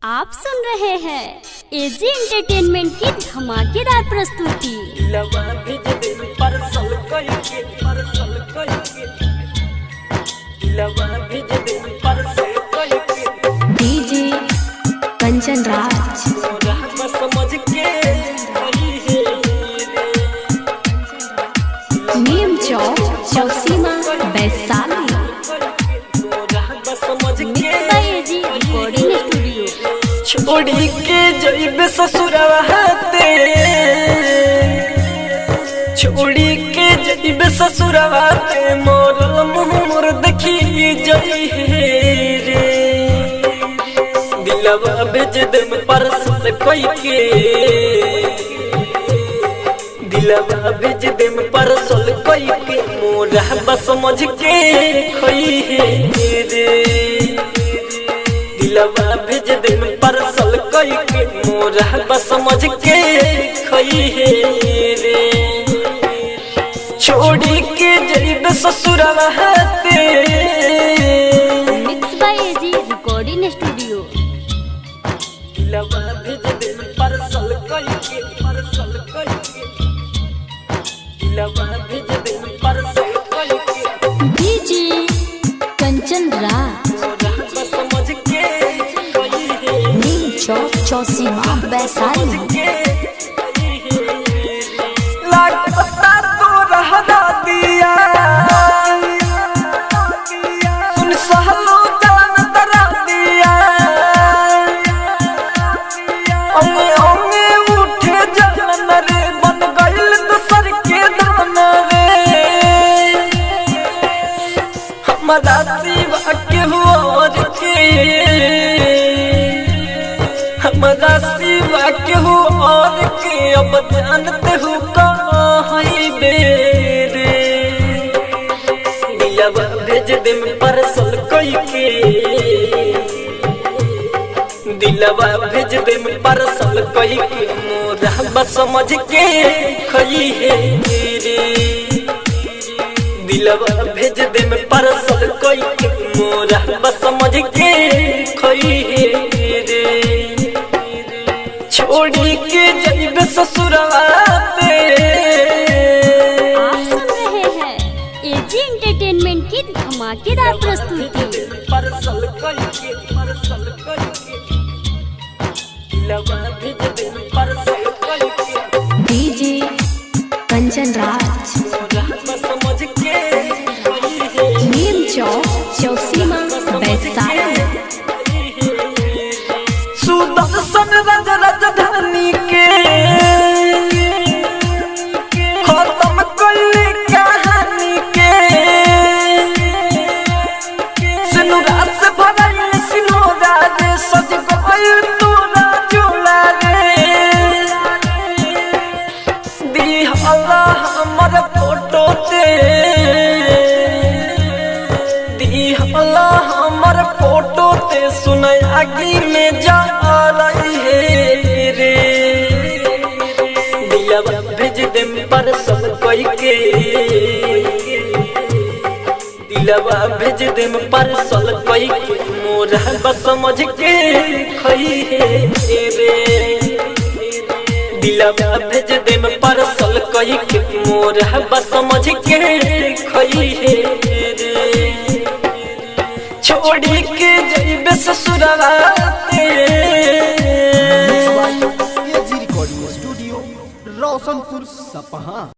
आप सुन रहे हैं एजी एंटरटेनमेंट की धमाकेदार प्रस्तुति। DJ Kanchan Raj Neem Chowk Chausima Vaishali. AG recording studio. छोड़ी के जइबे ससुरवा ते, छोड़ी के जइबे ससुरवा ते, मोर मुँह मोर देखी जई रे। दिलवा भेज देम परसल कोई के, दिलवा भेज देम परसल कोई के, मोरा बस समझ के खोई रे। दिलवा भेज देम परसल कोई के, मोरा बस समझ के खोई रे। छोड़ी के जइबे ससुरवा ते, mix by A G recording studio. दिलवा भेज देम परसल कोई के, परसल कोई के, दिलवा भेज देम परसल कोई के, डीजे कंचन राज मोरा बस समझ के खोई रे। नीम चौक चौसीमा वैशाली। लागता तो रहना दिया, सुन सहलो जान तरा दिया। अंगे अंगे उठे जान रे, बन गइल दूसर के दान रे। हमारा सिवा के और के, हमारा सिवा के और के, अब जानते हो कहीं बेरे। दिलवा भेज देम परसल कोई के, दिलवा भेज देम परसल कोई के, मोरा बस समझ के खोई रे। दिलवा भेज देम परसल कोई के, मोरा बस समझ के खोई रे। छोड़ी के जइबे ससुरवा ते, आप सुन रहे हैं एजी एंटरटेनमेंट की धमाकेदार प्रस्तुति। परसल कोई के, परसल कोई के, दिलवा भेज देम परसल कोई के, डीजे कंचन राज मोरा बस समझ के खोई रे। नीम चौक चौसीमा वैशाली। सुदर्शन राज राजधानी के, खत्म कइले कहानी के। सिनुरा से भराइल सिनोरा रे, सज गइल तोरा झोला रे। दिहला हमर फोटो ते, दिहला हमर फोटो ते, सुनय आगी में जा रही है रे। दिलवा भेज देम परसल कोई के, दिलवा भेज देम परसल कोई के, मोरा बस समझ के खोई रे। दिलवा भेज देम परसल कोई के, मोरा बस समझ के खोई रे। छोड़ी के जइबे ससुरवा ते, एजी रिकॉर्डिंग स्टूडियो रोशनपुर सपहा।